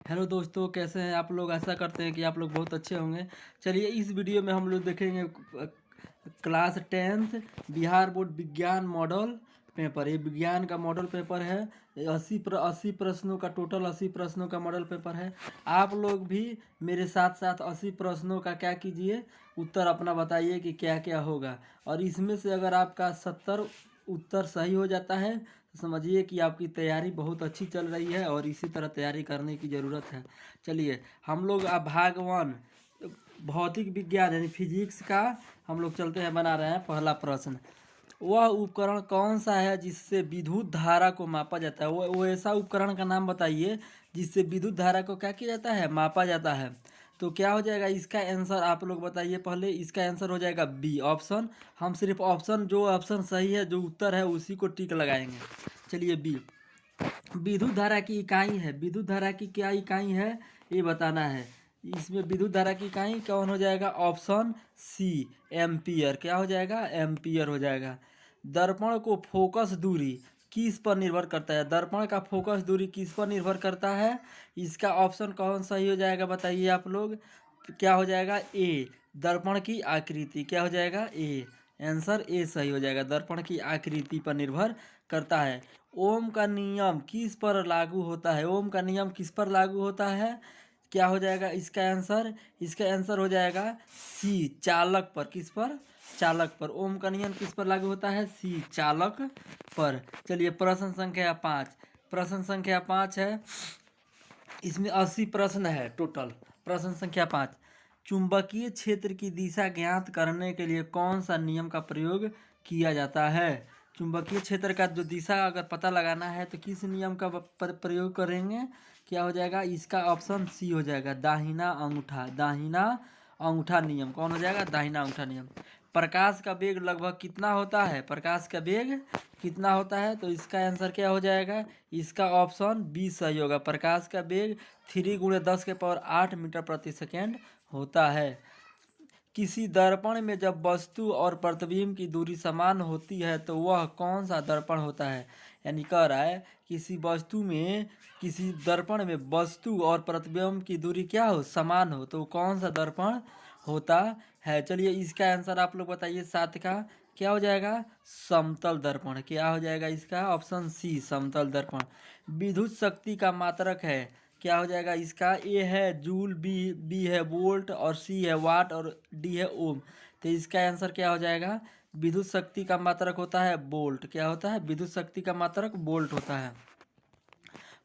Hello दोस्तों, कैसे हैं आप लोग। आशा करते हैं कि आप लोग बहुत अच्छे होंगे। चलिए इस वीडियो में हम लोग देखेंगे क्लास 10th बिहार बोर्ड विज्ञान मॉडल पेपर। ये विज्ञान का मॉडल पेपर है। 80 प्रश्नों का टोटल 80 प्रश्नों का मॉडल पेपर है। आप लोग भी मेरे साथ साथ 80 प्रश्नों का क्या कीजिए, उत्तर अपना बताइए कि क्या क्या होगा। और इसमें से अगर आपका 70 उत्तर सही हो जाता है तो समझिए कि आपकी तैयारी बहुत अच्छी चल रही है और इसी तरह तैयारी करने की ज़रूरत है। चलिए हम लोग अब भाग 1 भौतिक विज्ञान यानी फिजिक्स का हम लोग चलते हैं। बना रहे हैं पहला प्रश्न। वह उपकरण कौन सा है जिससे विद्युत धारा को मापा जाता है। वो ऐसा उपकरण का नाम बताइए जिससे विद्युत धारा को क्या किया जाता है, मापा जाता है। तो क्या हो जाएगा इसका आंसर, आप लोग बताइए। पहले इसका आंसर हो जाएगा बी ऑप्शन। हम सिर्फ ऑप्शन, जो ऑप्शन सही है, जो उत्तर है उसी को टिक लगाएंगे। चलिए बी विद्युत धारा की इकाई है। विद्युत धारा की क्या इकाई है ये बताना है। इसमें विद्युत धारा की इकाई कौन हो जाएगा, ऑप्शन सी एम्पियर। क्या हो जाएगा, एम्पियर हो जाएगा। दर्पण को फोकस दूरी किस पर निर्भर करता है। दर्पण का फोकस दूरी किस पर निर्भर करता है, इसका ऑप्शन कौन सही हो जाएगा बताइए आप लोग। क्या हो जाएगा, ए दर्पण की आकृति। क्या हो जाएगा, ए आंसर ए सही हो जाएगा। दर्पण की आकृति पर निर्भर करता है। ओम का नियम किस पर लागू होता है। ओम का नियम किस पर लागू होता है, क्या हो जाएगा इसका आंसर। इसका आंसर हो जाएगा सी चालक पर। किस पर, चालक पर। ओम का नियम किस पर लागू होता है, सी चालक पर। चलिए प्रश्न संख्या 5। प्रश्न संख्या 5 है, इसमें 80 प्रश्न है टोटल। प्रश्न संख्या 5। चुंबकीय क्षेत्र की दिशा ज्ञात करने के लिए कौन सा नियम का प्रयोग किया जाता है। चुंबकीय क्षेत्र का जो दिशा अगर पता लगाना है तो किस नियम का प्रयोग करेंगे, क्या हो जाएगा इसका ऑप्शन सी हो जाएगा, दाहिना अंगूठा। दाहिना अंगूठा नियम कौन हो जाएगा, दाहिना अंगूठा नियम। प्रकाश का वेग लगभग कितना होता है। प्रकाश का वेग कितना होता है, तो इसका आंसर क्या हो जाएगा, इसका ऑप्शन बी सही होगा। प्रकाश का वेग 3 × 10⁸ मीटर प्रति सेकेंड होता है। किसी दर्पण में जब वस्तु और प्रतिबिंब की दूरी समान होती है तो वह कौन सा दर्पण होता है। यानी कह रहा है किसी दर्पण में वस्तु और प्रतिबिंब की दूरी क्या हो, समान हो, तो कौन सा दर्पण होता है। चलिए इसका आंसर आप लोग बताइए। 7 का क्या हो जाएगा, समतल दर्पण। क्या हो जाएगा इसका ऑप्शन सी समतल दर्पण। विद्युत शक्ति का मात्रक है, क्या हो जाएगा इसका, ए है जूल, बी है वोल्ट और सी है वाट और डी है ओम। तो इसका आंसर क्या हो जाएगा, विद्युत शक्ति का मात्रक होता है वोल्ट। क्या होता है, विद्युत शक्ति का मात्रक वोल्ट होता है।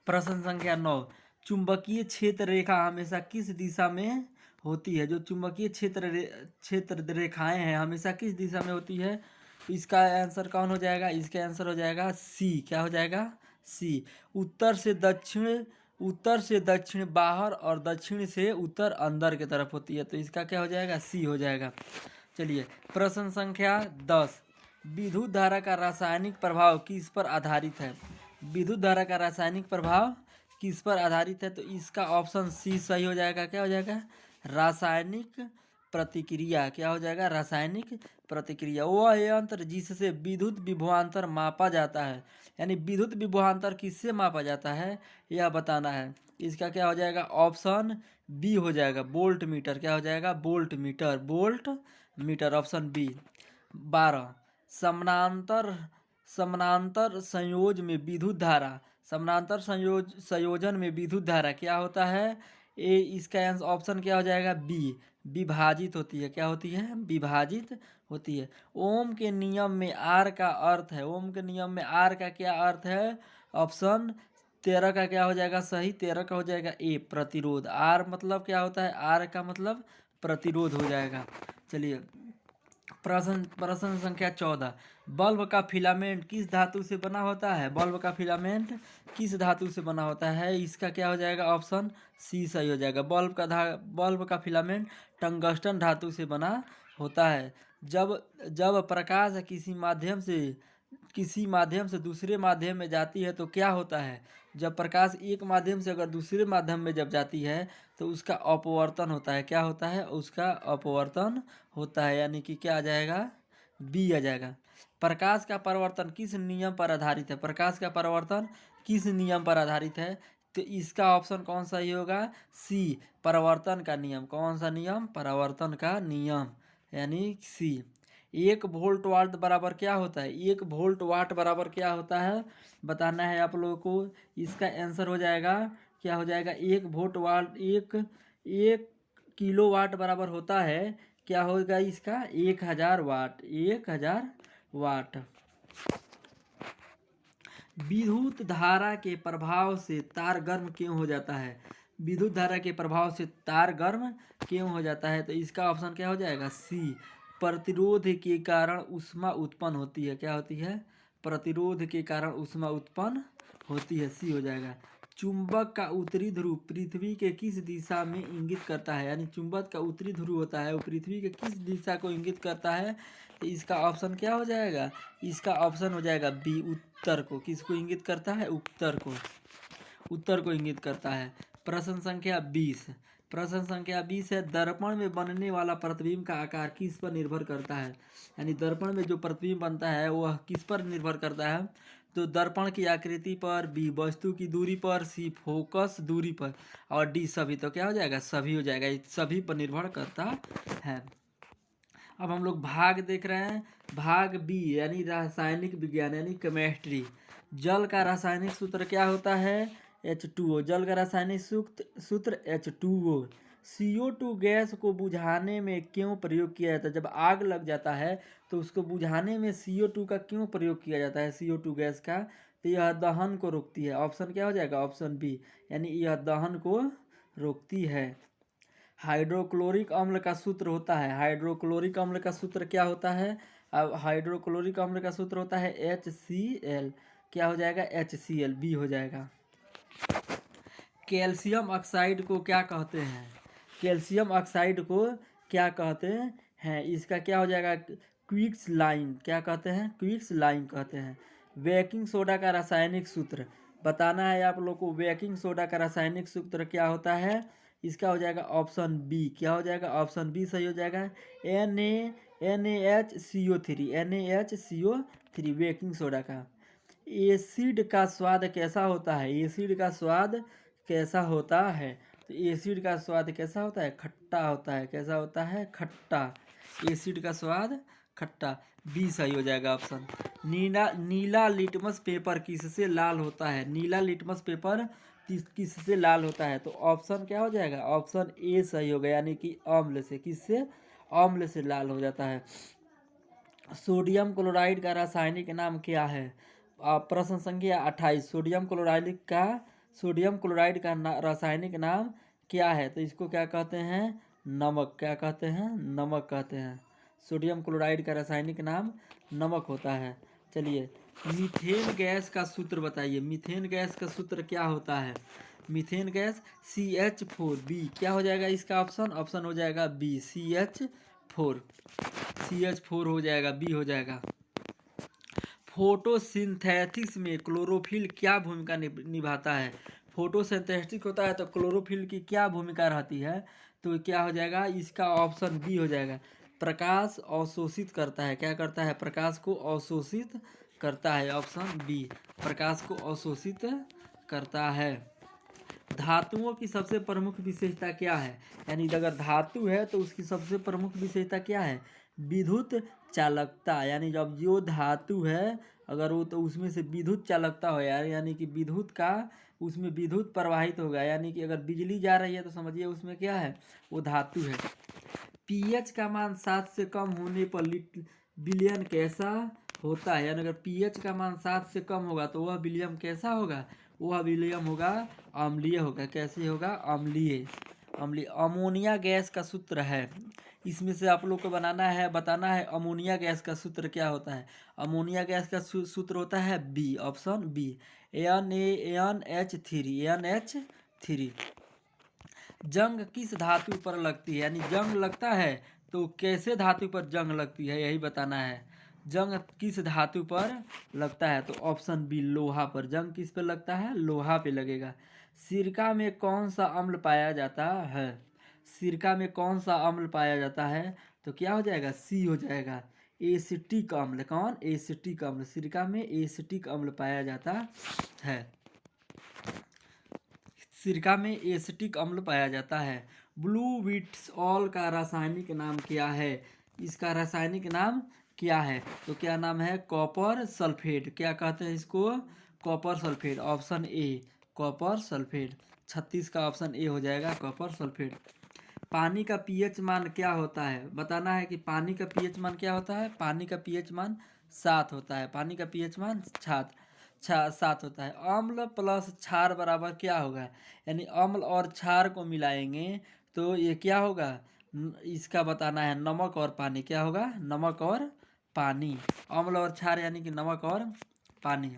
प्रश्न संख्या 9। चुंबकीय क्षेत्र रेखा हमेशा किस दिशा में होती है। जो चुंबकीय क्षेत्र रेखाएं हैं हमेशा किस दिशा में होती है, इसका आंसर कौन हो जाएगा, इसका आंसर हो जाएगा सी। क्या हो जाएगा, सी। उत्तर से दक्षिण उत्तर से दक्षिण बाहर और दक्षिण से उत्तर अंदर की तरफ होती है, तो इसका क्या हो जाएगा, सी हो जाएगा। चलिए प्रश्न संख्या 10। विद्युत धारा का रासायनिक प्रभाव किस पर आधारित है। विद्युत धारा का रासायनिक प्रभाव किस पर आधारित है, तो इसका ऑप्शन सी सही हो जाएगा। क्या हो जाएगा, रासायनिक प्रतिक्रिया। क्या हो जाएगा, रासायनिक प्रतिक्रिया। वह यंत्र जिससे विद्युत विभवांतर मापा जाता है। यानी विद्युत विभवांतर किससे मापा जाता है यह बताना है। इसका क्या हो जाएगा, ऑप्शन बी हो जाएगा, वोल्ट मीटर। क्या हो जाएगा, volt metre, volt metre, option B. 12। समानांतर समानांतर संयोज में विद्युत धारा। समानांतर संयोजन में विद्युत धारा क्या होता है, ए इसका आंसर ऑप्शन क्या हो जाएगा, बी विभाजित होती है। क्या होती है, विभाजित होती है। ओम के नियम में आर का अर्थ है। ओम के नियम में आर का क्या अर्थ है, ऑप्शन 13 का क्या हो जाएगा सही, 13 का हो जाएगा ए प्रतिरोध। आर मतलब क्या होता है, आर का मतलब प्रतिरोध हो जाएगा। चलिए प्रश्न संख्या 14। बल्ब का फिलामेंट किस धातु से बना होता है। बल्ब का फिलामेंट किस धातु से बना होता है, इसका क्या हो जाएगा, ऑप्शन सी सही हो जाएगा। बल्ब का फिलामेंट टंगस्टन धातु से बना होता है। जब जब प्रकाश किसी माध्यम से दूसरे माध्यम में जाती है तो क्या होता है। जब प्रकाश एक माध्यम से अगर दूसरे माध्यम में जब जाती है तो उसका अपवर्तन होता है। क्या होता है, उसका अपवर्तन होता है। यानी कि क्या आ जाएगा, बी आ जाएगा। प्रकाश का परावर्तन किस नियम पर आधारित है। प्रकाश का परावर्तन किस नियम पर आधारित है, तो इसका ऑप्शन कौन सा ही होगा? सी, परावर्तन का नियम। कौन सा नियम? परावर्तन का नियम, यानी सी। 1 वोल्ट बराबर क्या होता है? 1 वोल्ट बराबर क्या होता है बताना है आप लोगों को। इसका आंसर हो जाएगा, क्या हो जाएगा? 1 वोल्ट एक 1 किलो वाट बराबर होता है, क्या होगा इसका? 1000 वाट। 1000 वाट। विद्युत धारा के प्रभाव से तार गर्म क्यों हो जाता है? विद्युत धारा के प्रभाव से तार गर्म क्यों हो जाता है? तो इसका ऑप्शन क्या हो जाएगा? सी, प्रतिरोध के कारण ऊष्मा उत्पन्न होती है। क्या होती है? प्रतिरोध के कारण ऊष्मा उत्पन्न होती है, सी हो जाएगा। चुंबक का उत्तरी ध्रुव पृथ्वी के किस दिशा में इंगित करता है? यानी चुंबक का उत्तरी ध्रुव होता है, वो पृथ्वी के किस दिशा को इंगित करता है? तो इसका ऑप्शन क्या हो जाएगा? इसका ऑप्शन हो जाएगा बी, उत्तर को। किसको इंगित करता है? उत्तर को। उत्तर को इंगित करता है। प्रश्न संख्या 20। प्रश्न संख्या 20 है, दर्पण में बनने वाला प्रतिबिंब का आकार किस पर निर्भर करता है? यानी दर्पण में जो प्रतिबिंब बनता है वह किस पर निर्भर करता है? तो दर्पण की आकृति पर, बी वस्तु की दूरी पर, सी फोकस दूरी पर, और डी सभी। तो क्या हो जाएगा? सभी हो जाएगा। ये सभी पर निर्भर करता है। अब हम लोग भाग देख रहे हैं, भाग बी यानी रासायनिक विज्ञान यानी केमिस्ट्री। जल का रासायनिक सूत्र क्या होता है? H2O। जल का रासायनिक सूत्र H2O। CO2 गैस को बुझाने में क्यों प्रयोग किया जाता है? जब आग लग जाता है तो उसको बुझाने में CO2 का क्यों प्रयोग किया जाता है? CO2 गैस का, तो यह दहन को रोकती है। ऑप्शन क्या हो जाएगा? ऑप्शन बी, यानी यह दहन को रोकती है। हाइड्रोक्लोरिक अम्ल का सूत्र होता है, हाइड्रोक्लोरिक अम्ल का सूत्र क्या होता है? अब हाइड्रोक्लोरिक अम्ल का सूत्र होता है HCl। क्या हो जाएगा? HCl, बी हो जाएगा। कैल्शियम ऑक्साइड को क्या कहते हैं? कैल्शियम ऑक्साइड को क्या कहते हैं? इसका क्या हो जाएगा? क्विक्स लाइम। क्या कहते हैं? क्विक्स लाइम कहते हैं। बेकिंग सोडा का रासायनिक सूत्र बताना है आप लोग को। बेकिंग सोडा का रासायनिक सूत्र क्या होता है? इसका हो जाएगा ऑप्शन बी। क्या हो जाएगा? ऑप्शन बी सही हो जाएगा। NaHCO3, NaHCO3 बेकिंग सोडा का। एसिड का स्वाद कैसा होता है? एसिड का स्वाद कैसा होता है? तो एसिड का स्वाद कैसा होता है? खट्टा होता है। कैसा होता है? खट्टा। एसिड का स्वाद खट्टा, बी सही हो जाएगा ऑप्शन। नीला लिटमस पेपर किससे लाल होता है? नीला लिटमस पेपर किससे लाल होता है? तो ऑप्शन क्या हो जाएगा? ऑप्शन ए सही होगा, यानी कि अम्ल से। किससे? अम्ल से लाल हो जाता है। सोडियम क्लोराइड का रासायनिक नाम क्या है? प्रश्न संख्या 28। सोडियम क्लोराइड का रासायनिक नाम क्या है? तो इसको क्या कहते हैं? नमक। क्या कहते हैं? नमक कहते हैं। सोडियम क्लोराइड का रासायनिक नाम नमक होता है। चलिए, मीथेन गैस का सूत्र बताइए। मीथेन गैस का सूत्र क्या होता है? Methane gas CH4, B. क्या हो जाएगा इसका ऑप्शन? ऑप्शन हो जाएगा बी, CH4। CH4 हो जाएगा, बी हो जाएगा। फोटोसिंथेसिस में क्लोरोफिल क्या भूमिका निभाता है? फोटोसिंथेसिस होता है तो क्लोरोफिल की क्या भूमिका रहती है? तो क्या हो जाएगा? इसका ऑप्शन बी हो जाएगा। प्रकाश अवशोषित करता है। क्या करता है? प्रकाश को अवशोषित करता है। ऑप्शन बी, प्रकाश को अवशोषित करता है। धातुओं की सबसे प्रमुख विशेषता क्या है? यानी अगर धातु है तो उसकी सबसे प्रमुख विशेषता क्या है? विद्युत चालकता। यानी जब जो धातु है अगर वो, तो उसमें से विद्युत चालकता हो यार, यानी कि विद्युत का उसमें विद्युत प्रवाहित होगा। यानी कि अगर बिजली जा रही है तो समझिए उसमें क्या है? वो धातु है। पीएच का मान 7 से कम होने पर विलयन कैसा होता है? यानी अगर पीएच का मान 7 से कम होगा तो वह विलयन कैसा होगा? वह विलयन होगा अम्लीय होगा। कैसे होगा? अम्लीय। अम्लीय। अमोनिया गैस का सूत्र है, इसमें से आप लोग को बताना है अमोनिया गैस का सूत्र क्या होता है? अमोनिया गैस का सूत्र होता है बी, ऑप्शन बी, NaNH3। जंग किस धातु पर लगती है? यानी जंग लगता है तो कैसे धातु पर जंग लगती है, यही बताना है। जंग किस धातु पर लगता है? तो ऑप्शन बी, लोहा पर। जंग किस पर लगता है? लोहा पे लगेगा। सिरका में कौन सा अम्ल पाया जाता है? सिरका में कौन सा अम्ल पाया जाता है? तो क्या हो जाएगा? सी हो जाएगा, एसिटिक अम्ल। कौन? एसिटिक अम्ल। सिरका में एसिटिक अम्ल पाया जाता है। सिरका में एसिटिक अम्ल पाया जाता है। ब्लू विट्स ऑल का रासायनिक नाम क्या है? इसका रासायनिक नाम क्या है? तो क्या नाम है? Copper sulphate. क्या कहते हैं इसको? Copper sulphate. Option A copper sulphate. 36 का ऑप्शन ए हो जाएगा, कॉपर सल्फेट। पानी का पीएच मान क्या होता है? बताना है कि पानी का पीएच मान क्या होता है। पानी का पीएच मान 7 होता है। पानी का पीएच मान 7 होता है। अम्ल प्लस क्षार बराबर क्या होगा? यानी अम्ल और क्षार को मिलाएंगे तो ये क्या होगा? इसका बताना है, नमक और पानी। क्या होगा? नमक और पानी। अम्ल और क्षार यानी कि नमक और पानी।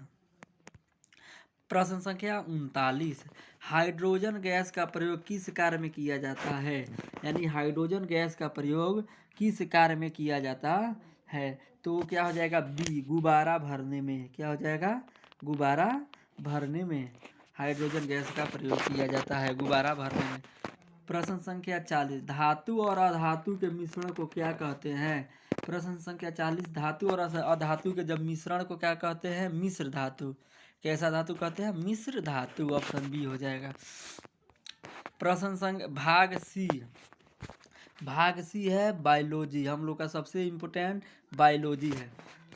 प्रश्न संख्या 39, हाइड्रोजन गैस का प्रयोग किस कार्य में किया जाता है? यानी हाइड्रोजन गैस का प्रयोग किस कार्य में किया जाता है? तो क्या हो जाएगा? बी गुब्बारा भरने में। क्या हो जाएगा? गुब्बारा भरने में हाइड्रोजन गैस का प्रयोग किया जाता है, गुब्बारा भरने में। प्रश्न संख्या 40, धातु और अधातु के मिश्रण को क्या कहते हैं? प्रश्न संख्या 40, धातु और अधातु के जब मिश्रण को क्या कहते हैं? मिश्र धातु। कैसा धातु कहते हैं? मिश्र धातु। ऑप्शन बी हो जाएगा। प्रश्न संख्या भाग सी है बायोलॉजी। हम लोग का सबसे इम्पोर्टेंट बायोलॉजी है।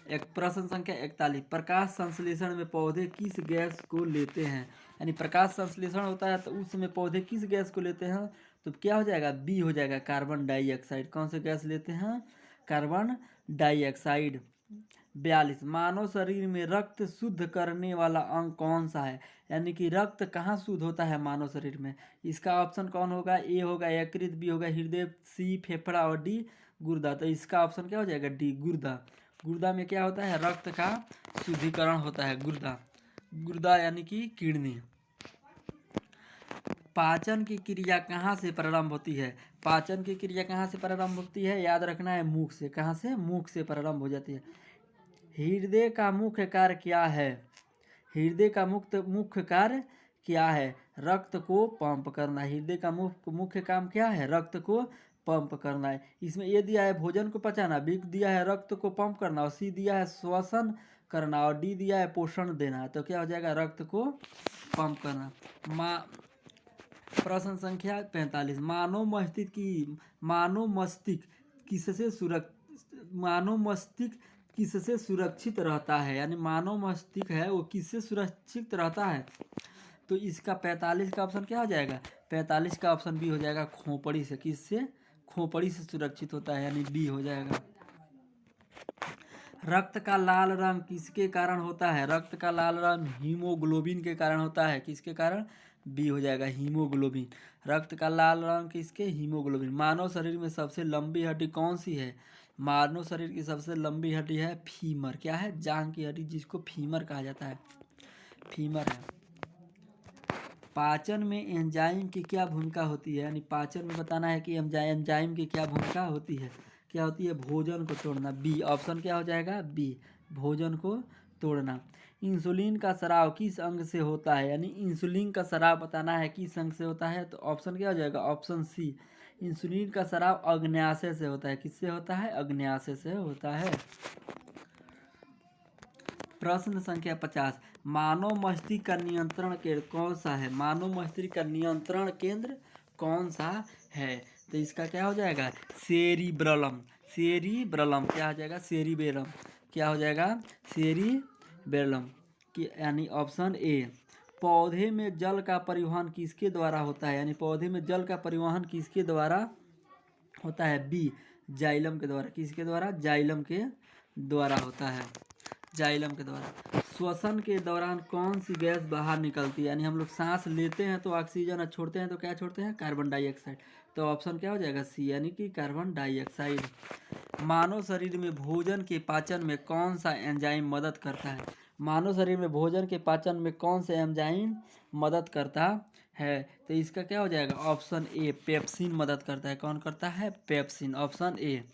एक प्रश्न संख्या 41, प्रकाश संश्लेषण में पौधे किस गैस को लेते हैं? यानी प्रकाश संश्लेषण होता है तो उसमें पौधे किस गैस को लेते हैं? तो क्या हो जाएगा? बी हो जाएगा, कार्बन डाइऑक्साइड। कौन से गैस लेते हैं? Carbon dioxide. 42, मानव शरीर में रक्त शुद्ध करने वाला अंग कौन सा है? यानी कि रक्त कहाँ शुद्ध होता है मानव शरीर में? इसका ऑप्शन कौन होगा? ए होगा यकृत, बी होगा हृदय, सी फेफड़ा और डी गुर्दा। तो इसका ऑप्शन क्या हो जाएगा? डी गुर्दा। गुर्दा में क्या होता है? रक्त का शुद्धिकरण होता है। गुर्दा यानी कि किडनी। पाचन की क्रिया कहाँ से प्रारंभ होती है? पाचन की क्रिया कहाँ से प्रारंभ होती है? याद रखना है, मुख से। कहाँ से? मुख से प्रारंभ हो जाती है। हृदय का मुख्य कार्य क्या है? हृदय का मुख्य कार्य क्या है? रक्त को पंप करना। हृदय का मुख्य काम क्या है? रक्त को पंप करना है। इसमें ये दिया है भोजन को पचाना, बी दिया है रक्त को पंप करना, और सी दिया है श्वसन करना, और डी दिया है पोषण देना। तो क्या हो जाएगा? रक्त को पंप करना। प्रश्न संख्या 45, मानव मस्तिष्क किससे सुरक्षित रहता है? यानी मानव मस्तिष्क है वो किससे सुरक्षित रहता है? तो इसका 45 का ऑप्शन क्या हो जाएगा? 45 का ऑप्शन बी हो जाएगा, खोपड़ी से। किससे? खोपड़ी से सुरक्षित होता है, यानी बी हो जाएगा। रक्त का लाल रंग किसके कारण होता है? रक्त का लाल रंग हीमोग्लोबिन के कारण होता है। किसके कारण? बी हो जाएगा, हीमोग्लोबिन। रक्त का लाल रंग किसके? हीमोग्लोबिन। मानव शरीर में सबसे लंबी हड्डी कौन सी है? मानव शरीर की सबसे लंबी हड्डी है फीमर। क्या है? जांघ की हड्डी, जिसको फीमर कहा जाता है, फीमर है। पाचन में एंजाइम की क्या भूमिका होती है? यानी पाचन में बताना है कि एंजाइम की क्या भूमिका होती है। क्या होती है? भोजन को तोड़ना। बी ऑप्शन क्या हो जाएगा? बी भोजन को तोड़ना। इंसुलिन का स्राव किस अंग से होता है? यानी इंसुलिन का स्राव बताना है किस अंग से होता है। तो ऑप्शन क्या हो जाएगा? ऑप्शन सी इंसुलिन का स्राव अग्न्याशय से होता है। किससे होता है? अग्न्याशय से होता है। प्रश्न संख्या 50, मानव मस्तिष्क का नियंत्रण केंद्र कौन सा है? मानव मस्तिष्क का नियंत्रण केंद्र कौन सा है? तो इसका क्या हो जाएगा? सेरिब्रलम। सेरिब्रलम क्या हो जाएगा? सेरिबेरम। क्या हो जाएगा? सेरिबेरलम की, यानी ऑप्शन ए। पौधे में जल का परिवहन किसके द्वारा होता है? यानी पौधे में जल का परिवहन किसके द्वारा होता है? बी जाइलम के द्वारा। किसके द्वारा? जाइलम के द्वारा होता है, जाइलम के द्वारा। श्वसन के दौरान कौन सी गैस बाहर निकलती है? यानी हम लोग सांस लेते हैं तो ऑक्सीजन, और छोड़ते हैं तो क्या छोड़ते हैं? Carbon dioxide. तो ऑप्शन क्या हो जाएगा? सी यानी कि कार्बन डाइऑक्साइड। मानव शरीर में भोजन के पाचन में कौन सा एंजाइम मदद करता है? मानव शरीर में भोजन के पाचन में कौन सा एंजाइम मदद करता है? तो इसका क्या हो जाएगा? ऑप्शन ए पेप्सिन मदद करता है। कौन करता है? Pepsin. Option A.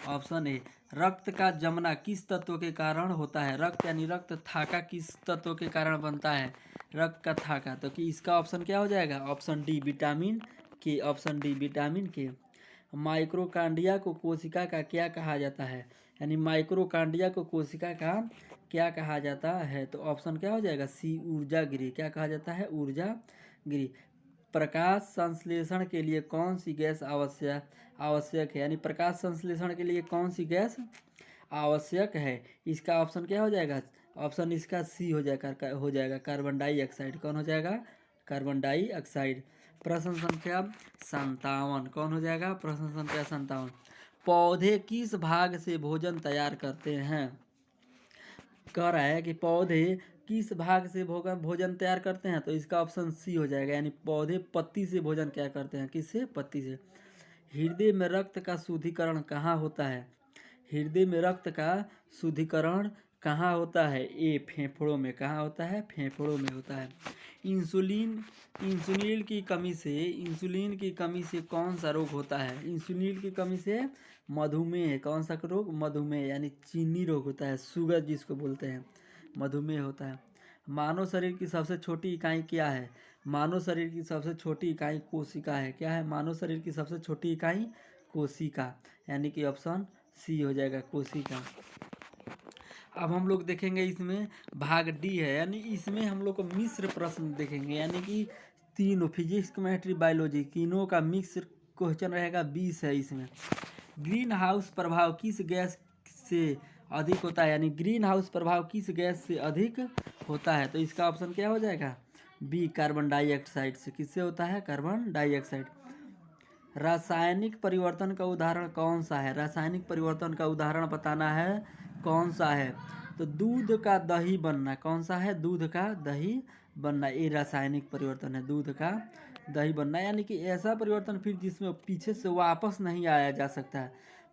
Option A. रक्त का जमना किस तत्व के कारण होता है? रक्त यानी रक्त थाका किस तत्व के कारण बनता है? रक्त का थाका। तो कि इसका ऑप्शन क्या हो जाएगा? ऑप्शन डी विटामिन के। ऑप्शन डी विटामिन के। माइक्रोकांडिया को कोशिका का क्या कहा जाता है? यानी माइक्रोकांडिया को कोशिका का क्या कहा जाता है? तो ऑप्शन क्या हो जाएगा? सी ऊर्जा गृह। क्या कहा जाता है? ऊर्जा गिरी। प्रकाश संश्लेषण के लिए कौन सी गैस आवश्यक है, यानी प्रकाश संश्लेषण के लिए कौन सी गैस आवश्यक है। इसका ऑप्शन क्या हो जाएगा, ऑप्शन इसका सी हो जाएगा कार्बन डाइऑक्साइड। कौन हो जाएगा, कार्बन डाइऑक्साइड। प्रश्न संख्या 57 कौन हो जाएगा, प्रश्न संख्या 57। पौधे किस भाग से भोजन तैयार करते हैं। कह रहा है कि पौधे किस भाग से भोजन तैयार करते हैं, तो इसका ऑप्शन सी हो जाएगा, यानी पौधे पत्ती से भोजन क्या करते हैं, किससे, पत्ती से। हृदय में रक्त का शुद्धिकरण कहाँ होता है, हृदय में रक्त का शुद्धिकरण कहाँ होता है, ए फेफड़ों में। कहाँ होता है, फेफड़ों में होता है। इंसुलिन की कमी से कौन सा रोग होता है, इंसुलिन की कमी से मधुमेह। कौन सा रोग, मधुमेह, यानी चीनी रोग होता है, शुगर जिसको बोलते हैं, मधुमेह होता है। मानव शरीर की सबसे छोटी इकाई क्या है, मानव शरीर की सबसे छोटी इकाई कोशिका है। क्या है, मानव शरीर की सबसे छोटी इकाई कोशिका, यानी कि ऑप्शन सी हो जाएगा, कोशिका। अब हम लोग देखेंगे इसमें भाग डी है, यानी इसमें हम लोग को मिश्र प्रश्न देखेंगे, यानी कि तीनों फिजिक्स, केमिस्ट्री, बायोलॉजी तीनों का मिक्स क्वेश्चन रहेगा, 20 है इसमें। ग्रीन हाउस प्रभाव किस गैस से अधिक होता है, यानी ग्रीन हाउस प्रभाव किस गैस से अधिक होता है, तो इसका ऑप्शन क्या हो जाएगा, बी कार्बन डाइऑक्साइड से। किससे होता है, कार्बन डाइऑक्साइड। रासायनिक परिवर्तन का उदाहरण कौन सा है, रासायनिक परिवर्तन का उदाहरण बताना है कौन सा है, तो दूध का दही बनना। कौन सा है, दूध का दही बनना, ये रासायनिक परिवर्तन है, दूध का दही बनना, यानी कि ऐसा परिवर्तन फिर जिसमें पीछे से वापस नहीं आया जा सकता है।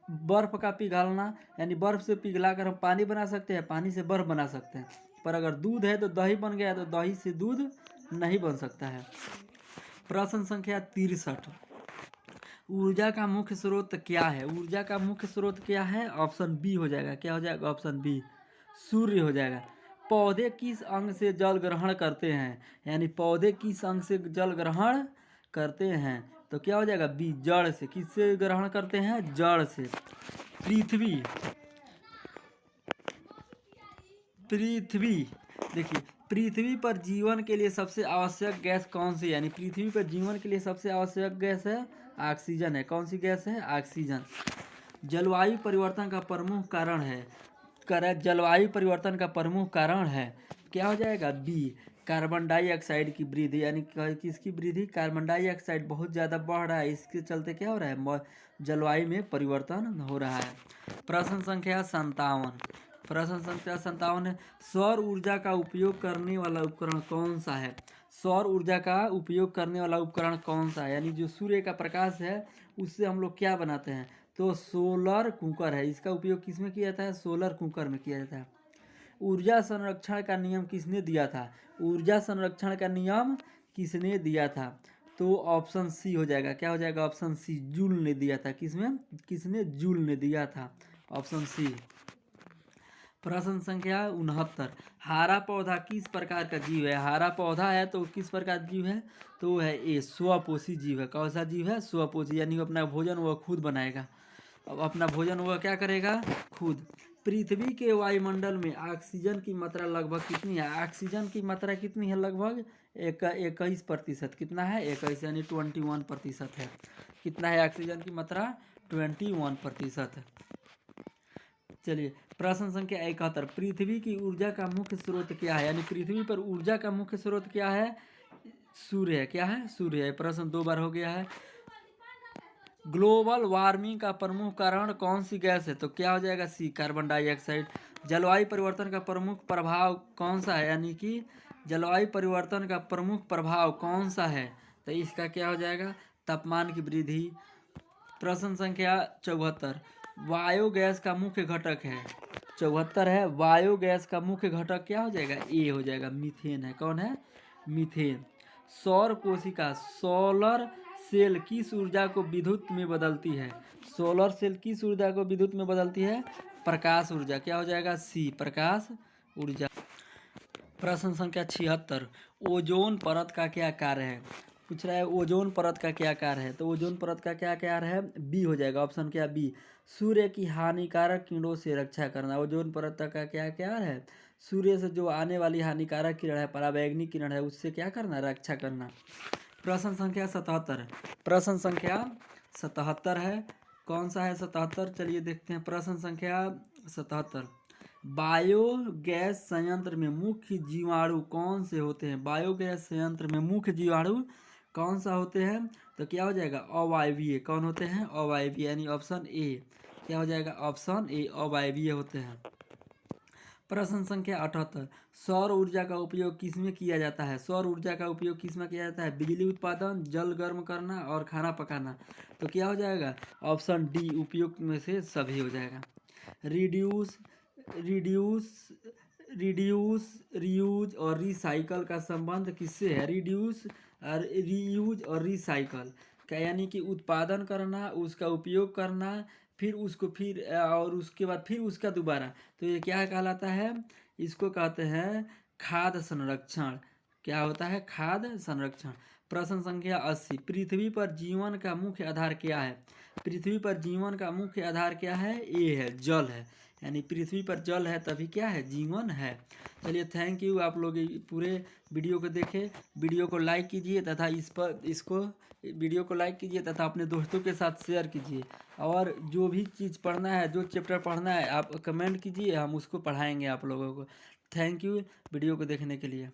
बर्फ का पिघलना, यानी बर्फ से पिघला कर हम पानी बना सकते हैं, पानी से बर्फ बना सकते हैं, पर अगर दूध है तो दही बन गया, तो दही से दूध नहीं बन सकता है। प्रश्न संख्या 63। ऊर्जा का मुख्य स्रोत क्या है, ऊर्जा का मुख्य स्रोत क्या है, ऑप्शन बी हो जाएगा। क्या हो जाएगा, ऑप्शन बी, सूर्य हो जाएगा। पौधे किस अंग से जल ग्रहण करते हैं, यानी पौधे किस अंग से जल ग्रहण करते हैं, तो क्या हो जाएगा, बी जड़ से। किससे ग्रहण करते हैं, जड़ से। पृथ्वी देखिए, पृथ्वी पर जीवन के लिए सबसे आवश्यक गैस कौन सी, यानी पृथ्वी पर जीवन के लिए सबसे आवश्यक गैस है ऑक्सीजन है। कौन सी गैस है, ऑक्सीजन। जलवायु परिवर्तन का प्रमुख कारण है, जलवायु परिवर्तन का प्रमुख कारण है, क्या हो जाएगा, बी कार्बन डाइऑक्साइड की वृद्धि, यानी किसकी वृद्धि, कार्बन डाइऑक्साइड बहुत ज़्यादा बढ़ रहा है, इसके चलते क्या हो रहा है, जलवायु में परिवर्तन हो रहा है। प्रश्न संख्या 57। प्रश्न संख्या 57 है, सौर ऊर्जा का उपयोग करने वाला उपकरण कौन सा है, सौर ऊर्जा का उपयोग करने वाला उपकरण कौन सा है, यानी जो सूर्य का प्रकाश है उससे हम लोग क्या बनाते हैं, तो सोलर कुकर है। इसका उपयोग किस में किया जाता है, सोलर कुकर में किया जाता है। ऊर्जा संरक्षण का नियम किसने दिया था, ऊर्जा संरक्षण का नियम किसने दिया था, तो ऑप्शन सी हो जाएगा। क्या हो जाएगा, ऑप्शन सी, जूल ने दिया था। किसमें, किसने, जूल ने दिया था, ऑप्शन सी। प्रश्न संख्या 69। हरा पौधा किस प्रकार का जीव है, हरा पौधा है तो किस प्रकार का जीव है, तो वो है ए स्वपोषी जीव है। कौन सा जीव है, स्वपोषी, यानी अपना भोजन वह खुद बनाएगा, अब अपना भोजन वह क्या करेगा, खुद। पृथ्वी के वायुमंडल में ऑक्सीजन की मात्रा लगभग कितनी है, ऑक्सीजन की मात्रा कितनी है, लगभग 21%। कितना है, 21, यानी 21% है। कितना है ऑक्सीजन की मात्रा, 21%। चलिए, प्रश्न संख्या 71। पृथ्वी की ऊर्जा का मुख्य स्रोत क्या है, यानी पृथ्वी पर ऊर्जा का मुख्य स्रोत क्या है, सूर्य है। क्या है, सूर्य है। प्रश्न 2 बार हो गया है। ग्लोबल वार्मिंग का प्रमुख कारण कौन सी गैस है, तो क्या हो जाएगा, सी कार्बन डाइऑक्साइड। जलवायु परिवर्तन का प्रमुख प्रभाव कौन सा है, यानी कि जलवायु परिवर्तन का प्रमुख प्रभाव कौन सा है, तो इसका क्या हो जाएगा, तापमान की वृद्धि। प्रश्न संख्या 74। बायोगैस का मुख्य घटक है, 74 है, बायोगैस का मुख्य घटक क्या हो जाएगा, ए हो जाएगा, मीथेन है। कौन है, मीथेन। सौर कोशिका, सोलर सेल किस ऊर्जा को विद्युत में बदलती है, सोलर सेल किस ऊर्जा को विद्युत में बदलती है, प्रकाश ऊर्जा। क्या हो जाएगा, सी प्रकाश ऊर्जा। प्रश्न संख्या 76। ओजोन परत का क्या कार्य है, पूछ रहा है ओजोन परत का क्या कार्य है, तो ओजोन परत का क्या कार्य है, बी हो जाएगा, ऑप्शन क्या, बी सूर्य की हानिकारक किरणों से रक्षा करना। ओजोन परत का क्या कार्य है, सूर्य से जो आने वाली हानिकारक किरण है, पराबैंगनी किरण है, उससे क्या करना, रक्षा करना। प्रश्न संख्या 77 है। प्रश्न संख्या 77 है। कौन सा है 77? चलिए देखते हैं। प्रश्न संख्या 77, बायोगैस संयंत्र में मुख्य जीवाणु कौन से होते हैं? बायोगैस संयंत्र में मुख्य जीवाणु कौन सा होते हैं? तो क्या हो जाएगा, अवायवीय। कौन होते हैं? अवायवीय, यानी ऑप्शन ए। क्या हो जाएगा? ऑप्शन ए, अवायवीय होते हैं। प्रश्न संख्या 78, सौर ऊर्जा का उपयोग किसमें किया जाता है? सौर ऊर्जा का उपयोग किसमें किया जाता है? बिजली उत्पादन, जल गर्म करना और खाना पकाना। तो क्या हो जाएगा? ऑप्शन डी, उपयुक्त में से सभी हो जाएगा। रिड्यूस रिड्यूस रिड्यूस रीयूज और रिसाइकल का संबंध किससे है? रिड्यूस और रीयूज और रिसाइकल का, यानी कि उत्पादन करना, उसका उपयोग करना, फिर उसको फिर और उसके बाद फिर उसका दोबारा, तो ये क्या कहलाता है? इसको कहते हैं खाद्य संरक्षण। क्या होता है? खाद्य संरक्षण। प्रश्न संख्या 80, पृथ्वी पर जीवन का मुख्य आधार क्या है? पृथ्वी पर जीवन का मुख्य आधार क्या है? ए है, जल है। यानी पृथ्वी पर जल है तभी क्या है? जीवन है। चलिए, थैंक यू। आप लोग पूरे वीडियो को देखें। वीडियो को लाइक कीजिए तथा इसको वीडियो को लाइक कीजिए तथा अपने दोस्तों के साथ शेयर कीजिए। और जो भी चीज़ पढ़ना है, जो चैप्टर पढ़ना है, आप कमेंट कीजिए, हम उसको पढ़ाएंगे आप लोगों को। थैंक यू वीडियो को देखने के लिए।